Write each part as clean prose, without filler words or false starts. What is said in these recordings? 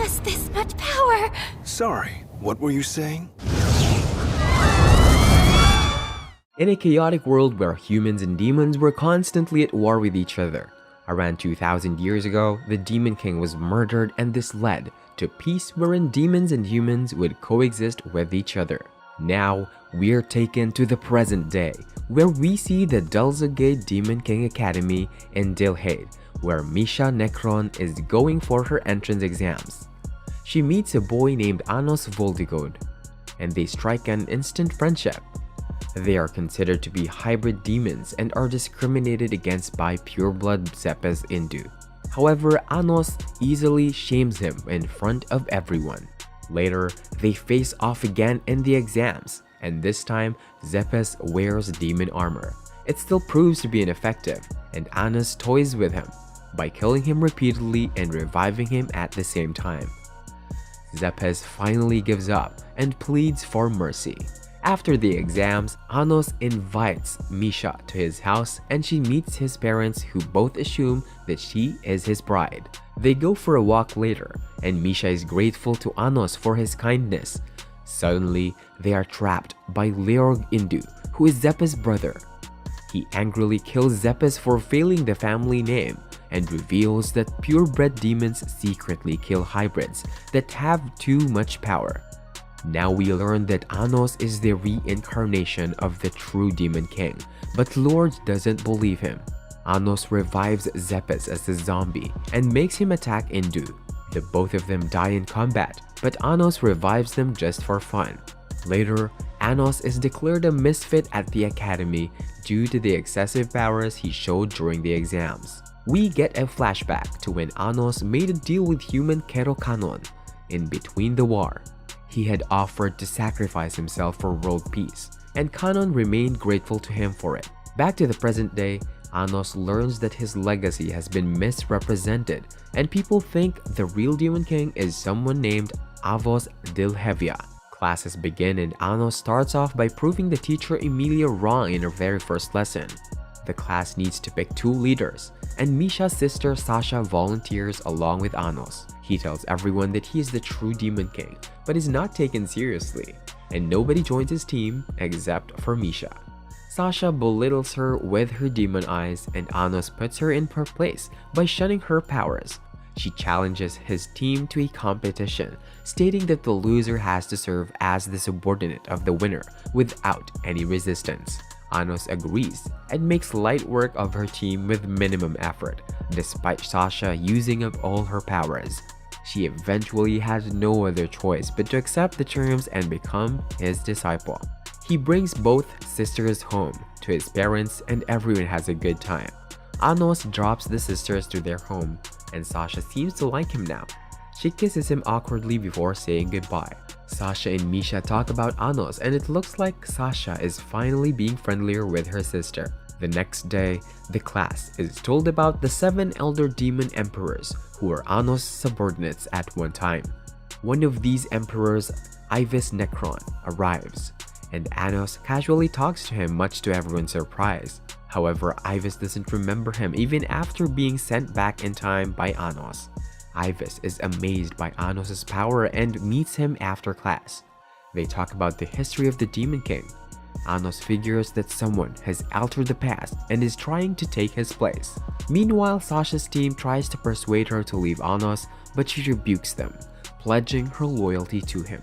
has this much power? Sorry, what were you saying? In a chaotic world where humans and demons were constantly at war with each other, around 2000 years ago, the Demon King was murdered, and this led to peace wherein demons and humans would coexist with each other. Now, we're taken to the present day, where we see the Voldigoad Demon King Academy in Dilhade, where Misha Necron is going for her entrance exams. She meets a boy named Anos Voldigoad, and they strike an instant friendship. They are considered to be hybrid demons and are discriminated against by pureblood Zepes Indu. However, Anos easily shames him in front of everyone. Later, they face off again in the exams, and this time, Zepes wears demon armor. It still proves to be ineffective, and Anos toys with him by killing him repeatedly and reviving him at the same time. Zepes finally gives up and pleads for mercy. After the exams, Anos invites Misha to his house, and she meets his parents, who both assume that she is his bride. They go for a walk later, and Misha is grateful to Anos for his kindness. Suddenly, they are trapped by Leorg Indu, who is Zepes' brother. He angrily kills Zepes for failing the family name and reveals that purebred demons secretly kill hybrids that have too much power. Now we learn that Anos is the reincarnation of the true Demon King, but Lord doesn't believe him. Anos revives Zepes as a zombie and makes him attack Indu. The both of them die in combat, but Anos revives them just for fun. Later, Anos is declared a misfit at the academy due to the excessive powers he showed during the exams. We get a flashback to when Anos made a deal with human Kero Kanon in between the war. He had offered to sacrifice himself for world peace, and Kanon remained grateful to him for it. Back to the present day, Anos learns that his legacy has been misrepresented, and people think the real Demon King is someone named Avos Dilhevia. Classes begin, and Anos starts off by proving the teacher Emilia wrong in her very first lesson. The class needs to pick 2 leaders, and Misha's sister Sasha volunteers along with Anos. He tells everyone that he is the true Demon King, but is not taken seriously, and nobody joins his team except for Misha. Sasha belittles her with her demon eyes, and Anos puts her in her place by shunning her powers. She challenges his team to a competition, stating that the loser has to serve as the subordinate of the winner without any resistance. Anos agrees and makes light work of her team with minimum effort, despite Sasha using up all her powers. She eventually has no other choice but to accept the terms and become his disciple. He brings both sisters home to his parents, and everyone has a good time. Anos drops the sisters to their home, and Sasha seems to like him now. She kisses him awkwardly before saying goodbye. Sasha and Misha talk about Anos, and it looks like Sasha is finally being friendlier with her sister. The next day, the class is told about the 7 elder demon emperors who were Anos' subordinates at one time. One of these emperors, Ivis Necron, arrives, and Anos casually talks to him, much to everyone's surprise. However, Ivis doesn't remember him even after being sent back in time by Anos. Ivis is amazed by Anos' power and meets him after class. They talk about the history of the Demon King. Anos figures that someone has altered the past and is trying to take his place. Meanwhile, Sasha's team tries to persuade her to leave Anos, but she rebukes them, pledging her loyalty to him.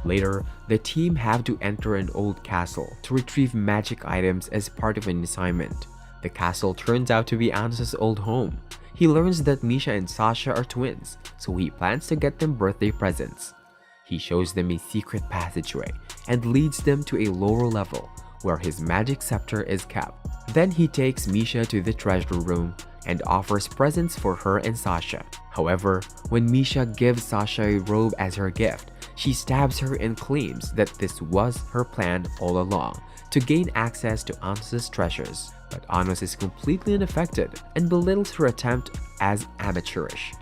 Later, the team have to enter an old castle to retrieve magic items as part of an assignment. The castle turns out to be Anos' old home. He learns that Misha and Sasha are twins, so he plans to get them birthday presents. He shows them a secret passageway and leads them to a lower level where his magic scepter is kept. Then he takes Misha to the treasure room and offers presents for her and Sasha. However, when Misha gives Sasha a robe as her gift, she stabs her and claims that this was her plan all along, to gain access to Anos' treasures. But Anos is completely unaffected and belittles her attempt as amateurish.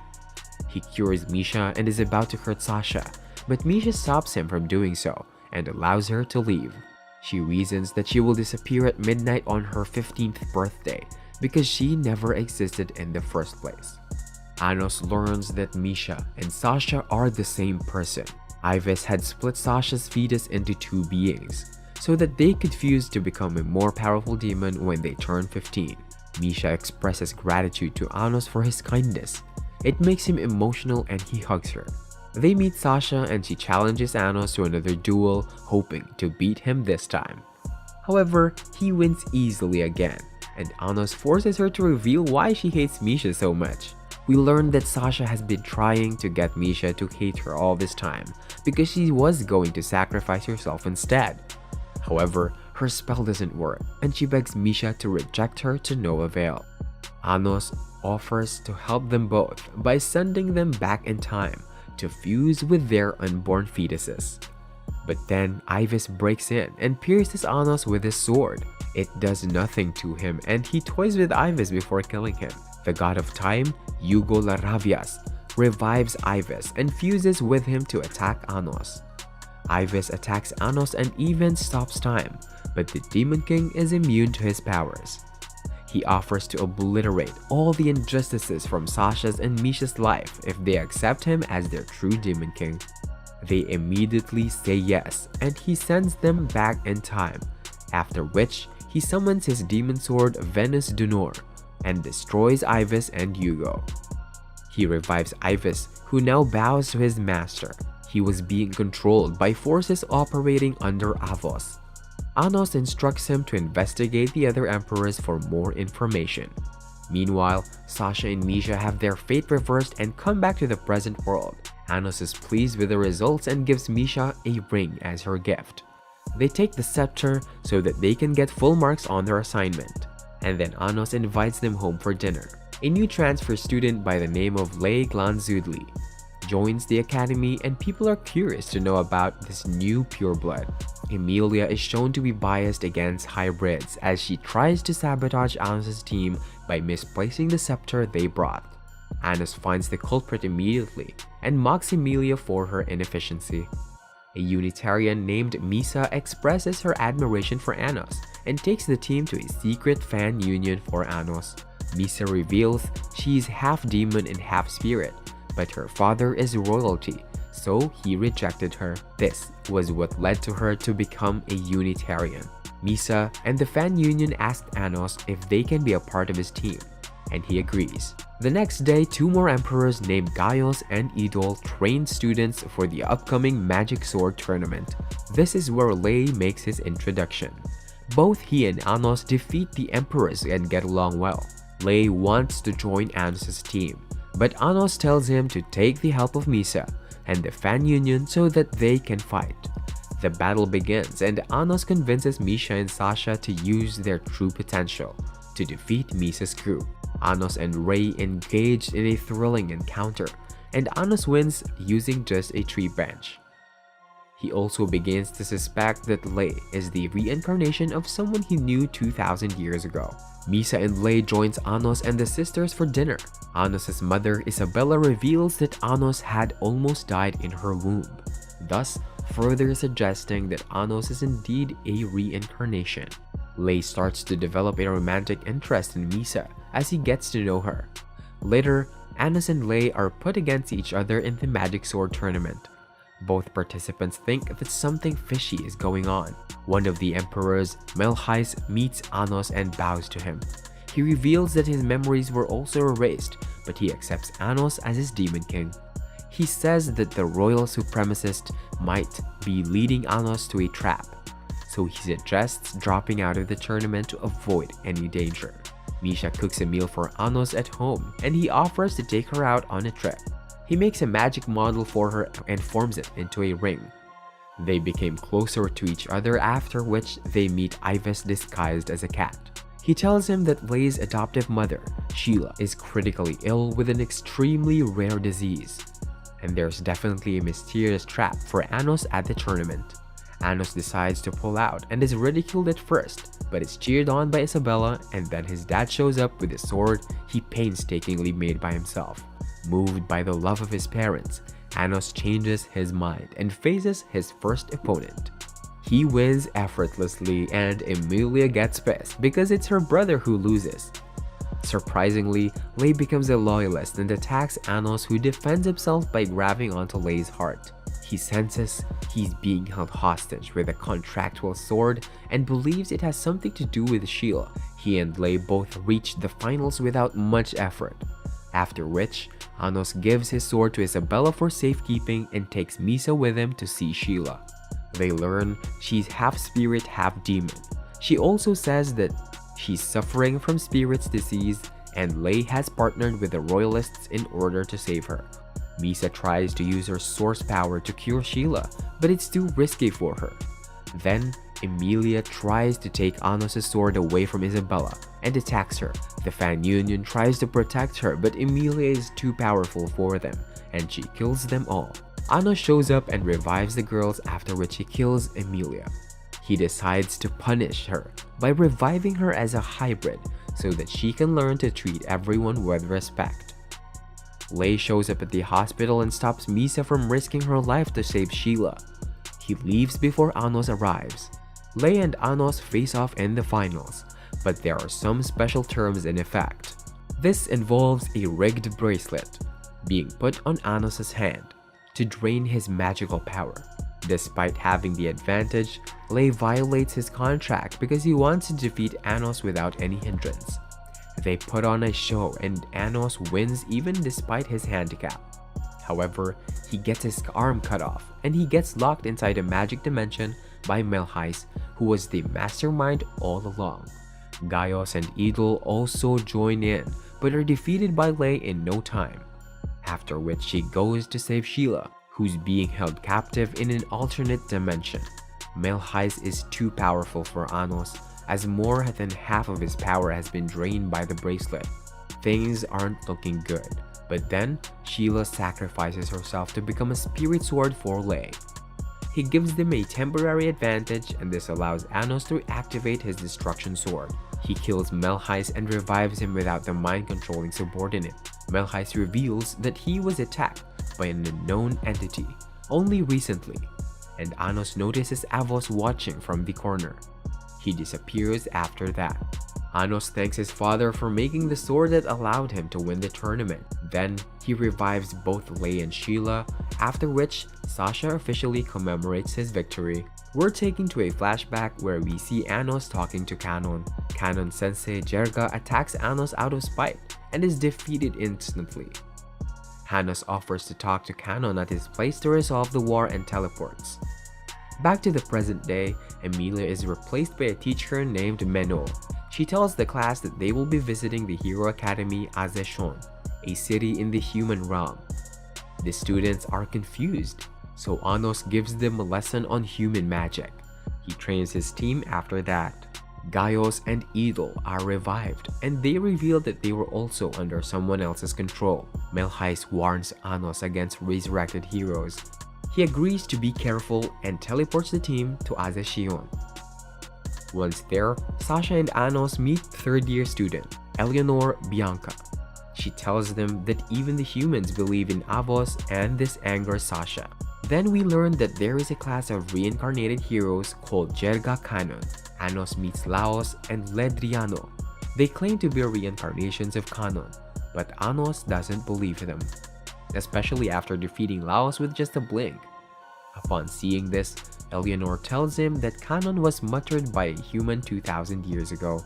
He cures Misha and is about to hurt Sasha, but Misha stops him from doing so and allows her to leave. She reasons that she will disappear at midnight on her 15th birthday because she never existed in the first place. Anos learns that Misha and Sasha are the same person. Ivis had split Sasha's fetus into two beings, so that they could fuse to become a more powerful demon when they turn 15. Misha expresses gratitude to Anos for his kindness. It makes him emotional and he hugs her. They meet Sasha and she challenges Anos to another duel, hoping to beat him this time. However, he wins easily again, and Anos forces her to reveal why she hates Misha so much. We learn that Sasha has been trying to get Misha to hate her all this time because she was going to sacrifice herself instead. However, her spell doesn't work and she begs Misha to reject her to no avail. Anos offers to help them both by sending them back in time to fuse with their unborn fetuses. But then Ivis breaks in and pierces Anos with his sword. It does nothing to him and he toys with Ivis before killing him. The god of time, Hugo Laravias, revives Ivis and fuses with him to attack Anos. Ivis attacks Anos and even stops time, but the Demon King is immune to his powers. He offers to obliterate all the injustices from Sasha's and Misha's life if they accept him as their true Demon King. They immediately say yes, and he sends them back in time, after which he summons his demon sword Venus Dunor and destroys Ivis and Hugo. He revives Ivis, who now bows to his master. He was being controlled by forces operating under Avos. Anos instructs him to investigate the other emperors for more information. Meanwhile, Sasha and Misha have their fate reversed and come back to the present world. Anos is pleased with the results and gives Misha a ring as her gift. They take the scepter so that they can get full marks on their assignment, and then Anos invites them home for dinner. A new transfer student by the name of Lei Glanzudli joins the academy and people are curious to know about this new pureblood. Emilia is shown to be biased against hybrids as she tries to sabotage Anos' team by misplacing the scepter they brought. Anos finds the culprit immediately and mocks Emilia for her inefficiency. A Unitarian named Misa expresses her admiration for Anos and takes the team to a secret fan union for Anos. Misa reveals she's half demon and half spirit, but her father is royalty, so he rejected her. This was what led to her to become a Unitarian. Misa and the fan union asked Anos if they can be a part of his team, and he agrees. The next day, two more emperors named Gaius and Idol trained students for the upcoming Magic Sword tournament. This is where Lei makes his introduction. Both he and Anos defeat the emperors and get along well. Lei wants to join Anos' team, but Anos tells him to take the help of Misa and the fan union so that they can fight. The battle begins and Anos convinces Misha and Sasha to use their true potential to defeat Misa's crew. Anos and Rei engaged in a thrilling encounter, and Anos wins using just a tree branch. He also begins to suspect that Lei is the reincarnation of someone he knew 2,000 years ago. Misa and Lei joins Anos and the sisters for dinner. Anos' mother Isabella reveals that Anos had almost died in her womb, thus further suggesting that Anos is indeed a reincarnation. Lei starts to develop a romantic interest in Misa as he gets to know her. Later, Anos and Lei are put against each other in the Magic Sword tournament. Both participants think that something fishy is going on. One of the emperors, Melchais, meets Anos and bows to him. He reveals that his memories were also erased, but he accepts Anos as his Demon King. He says that the royal supremacist might be leading Anos to a trap, so he suggests dropping out of the tournament to avoid any danger. Misha cooks a meal for Anos at home, and he offers to take her out on a trip. He makes a magic model for her and forms it into a ring. They became closer to each other, after which they meet Ivis disguised as a cat. He tells him that Lei's adoptive mother, Sheila, is critically ill with an extremely rare disease, and there's definitely a mysterious trap for Anos at the tournament. Anos decides to pull out and is ridiculed at first, but is cheered on by Isabella, and then his dad shows up with a sword he painstakingly made by himself. Moved by the love of his parents, Anos changes his mind and faces his first opponent. He wins effortlessly and Emilia gets pissed because it's her brother who loses. Surprisingly, Lei becomes a loyalist and attacks Anos, who defends himself by grabbing onto Lei's heart. He senses he's being held hostage with a contractual sword and believes it has something to do with Sheila. He and Lei both reach the finals without much effort, after which Anos gives his sword to Isabella for safekeeping and takes Misa with him to see Sheila. They learn she's half spirit, half demon. She also says that she's suffering from spirit's disease and Lei has partnered with the royalists in order to save her. Misa tries to use her source power to cure Sheila, but it's too risky for her. Then, Emilia tries to take Anos' sword away from Isabella and attacks her. The Fan Union tries to protect her, but Emilia is too powerful for them, and she kills them all. Anos shows up and revives the girls, after which he kills Emilia. He decides to punish her by reviving her as a hybrid so that she can learn to treat everyone with respect. Lei shows up at the hospital and stops Misa from risking her life to save Sheila. He leaves before Anos arrives. Lei and Anos face off in the finals, but there are some special terms in effect. This involves a rigged bracelet being put on Anos' hand to drain his magical power. Despite having the advantage, Lei violates his contract because he wants to defeat Anos without any hindrance. They put on a show and Anos wins even despite his handicap. However, he gets his arm cut off and he gets locked inside a magic dimension by Melheis, who was the mastermind all along. Gaios and Idol also join in, but are defeated by Lei in no time. After which she goes to save Sheila, who's being held captive in an alternate dimension. Melheis is too powerful for Anos, as more than half of his power has been drained by the bracelet. Things aren't looking good, but then Sheila sacrifices herself to become a spirit sword for Lei. He gives them a temporary advantage, and this allows Anos to activate his destruction sword. He kills Melheis and revives him without the mind-controlling subordinate. Melheis reveals that he was attacked by an unknown entity only recently, and Anos notices Avos watching from the corner. He disappears after that. Anos thanks his father for making the sword that allowed him to win the tournament. Then, he revives both Lei and Sheila, after which Sasha officially commemorates his victory. We're taken to a flashback where we see Anos talking to Kanon. Kanon sensei Jerga attacks Anos out of spite and is defeated instantly. Anos offers to talk to Kanon at his place to resolve the war and teleports. Back to the present day, Emilia is replaced by a teacher named Meno. She tells the class that they will be visiting the Hero Academy Azeshon, a city in the human realm. The students are confused, so Anos gives them a lesson on human magic. He trains his team after that. Gaios and Idol are revived, and they reveal that they were also under someone else's control. Melheis warns Anos against resurrected heroes. He agrees to be careful and teleports the team to Azeshion. Once there, Sasha and Anos meet third-year student, Eleanor Bianca. She tells them that even the humans believe in Avos, and this angers Sasha. Then we learn that there is a class of reincarnated heroes called Jerga Kanon. Anos meets Laos and Ledriano. They claim to be reincarnations of Kanon, but Anos doesn't believe them, especially after defeating Laos with just a blink. Upon seeing this, Eleanor tells him that Kanon was muttered by a human 2,000 years ago.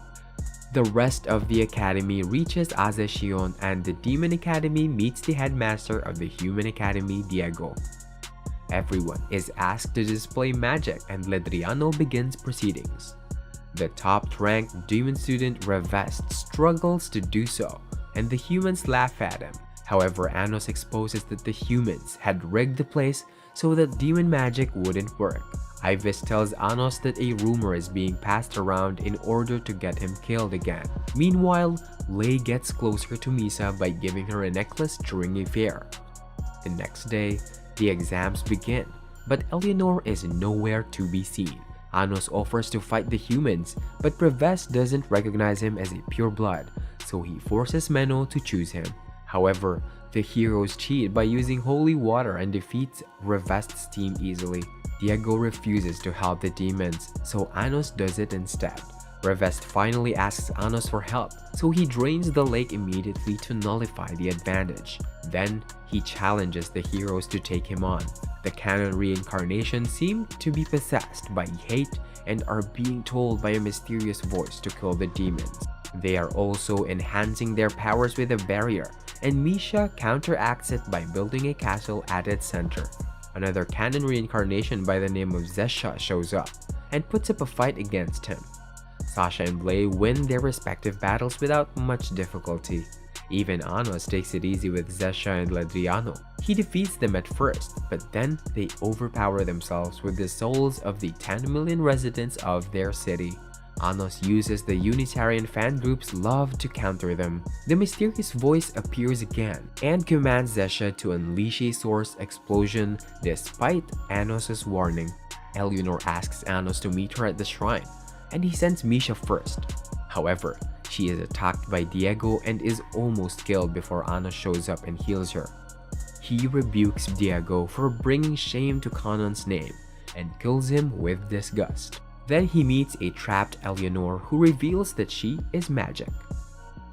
The rest of the academy reaches Azeshion, and the Demon Academy meets the headmaster of the Human Academy, Diego. Everyone is asked to display magic, and Ledriano begins proceedings. The top-ranked demon student Revest struggles to do so, and the humans laugh at him. However, Anos exposes that the humans had rigged the place so that demon magic wouldn't work. Ivis tells Anos that a rumor is being passed around in order to get him killed again. Meanwhile, Lei gets closer to Misa by giving her a necklace during a fair. The next day, the exams begin, but Eleanor is nowhere to be seen. Anos offers to fight the humans, but Revest doesn't recognize him as a pureblood, so he forces Meno to choose him. However, the heroes cheat by using holy water and defeats Revest's team easily. Diego refuses to help the demons, so Anos does it instead. Revest finally asks Anos for help, so he drains the lake immediately to nullify the advantage. Then, he challenges the heroes to take him on. The canon reincarnation seem to be possessed by hate and are being told by a mysterious voice to kill the demons. They are also enhancing their powers with a barrier, and Misha counteracts it by building a castle at its center. Another canon reincarnation by the name of Zesha shows up and puts up a fight against him. Sasha and Blay win their respective battles without much difficulty. Even Anos takes it easy with Zesha and Ladriano. He defeats them at first, but then they overpower themselves with the souls of the 10 million residents of their city. Anos uses the Unitarian fan group's love to counter them. The mysterious voice appears again and commands Zesha to unleash a source explosion despite Anos' warning. Eleanor asks Anos to meet her at the shrine, and he sends Misha first. However, she is attacked by Diego and is almost killed before Anos shows up and heals her. He rebukes Diego for bringing shame to Kanon's name and kills him with disgust. Then he meets a trapped Eleanor who reveals that she is magic.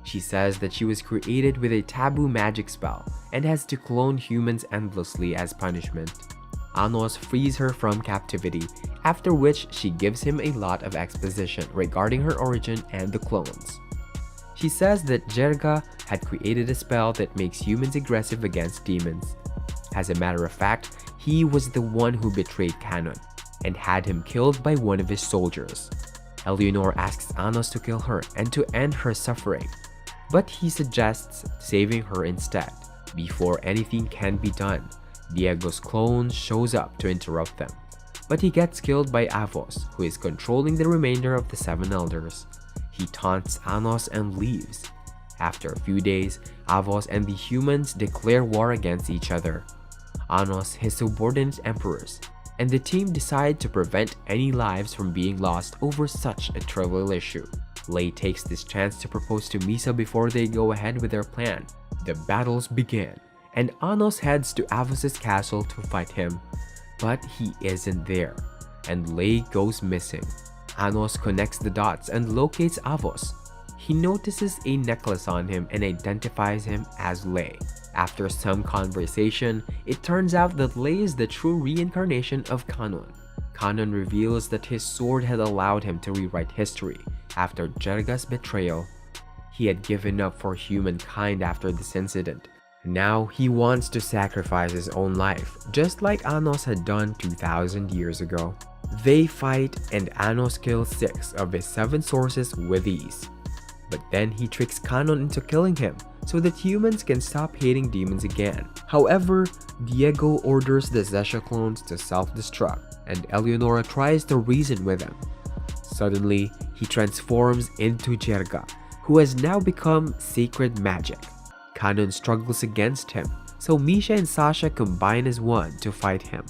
She says that she was created with a taboo magic spell and has to clone humans endlessly as punishment. Anos frees her from captivity, after which she gives him a lot of exposition regarding her origin and the clones. She says that Jerga had created a spell that makes humans aggressive against demons. As a matter of fact, he was the one who betrayed Kanon and had him killed by one of his soldiers. Eleanor asks Anos to kill her and to end her suffering, but he suggests saving her instead. Before anything can be done, Diego's clone shows up to interrupt them, but he gets killed by Avos, who is controlling the remainder of the 7 elders. He taunts Anos and leaves. After a few days, Avos and the humans declare war against each other. Anos, his subordinate emperors, and the team decide to prevent any lives from being lost over such a trivial issue. Lei takes this chance to propose to Misa before they go ahead with their plan. The battles begin, and Anos heads to Avos' castle to fight him, but he isn't there, and Lei goes missing. Anos connects the dots and locates Avos. He notices a necklace on him and identifies him as Lei. After some conversation, it turns out that Lei is the true reincarnation of Kanon. Kanon reveals that his sword had allowed him to rewrite history after Jerga's betrayal. He had given up for humankind after this incident. Now he wants to sacrifice his own life, just like Anos had done 2,000 years ago. They fight and Anos kills 6 of his 7 sources with ease. But then he tricks Kanon into killing him so that humans can stop hating demons again. However, Diego orders the Zesha clones to self-destruct, and Eleonora tries to reason with him. Suddenly, he transforms into Jerga, who has now become sacred magic. Kanon struggles against him, so Misha and Sasha combine as one to fight him.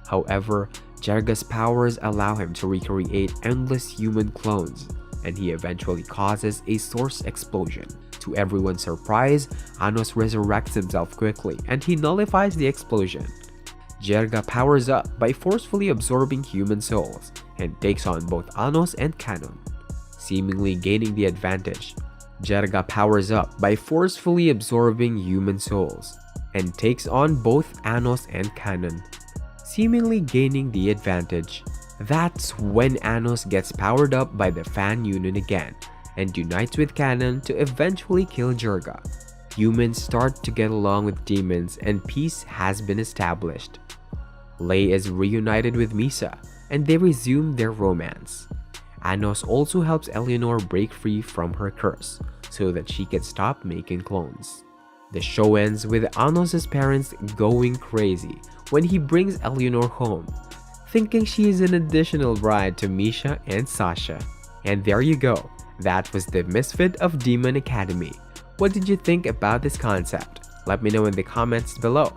However, Jerga's powers allow him to recreate endless human clones, and he eventually causes a source explosion. To everyone's surprise, Anos resurrects himself quickly and he nullifies the explosion. Jerga powers up by forcefully absorbing human souls and takes on both Anos and Kanon, seemingly gaining the advantage. Jerga powers up by forcefully absorbing human souls and takes on both Anos and Kanon, seemingly gaining the advantage. That's when Anos gets powered up by the fan union again and unites with Kanon to eventually kill Jerga. Humans start to get along with demons and peace has been established. Lei is reunited with Misa and they resume their romance. Anos also helps Eleanor break free from her curse so that she can stop making clones. The show ends with Anos' parents going crazy when he brings Eleanor home, thinking she is an additional bride to Misha and Sasha. And there you go, that was the Misfit of Demon Academy. What did you think about this concept? Let me know in the comments below.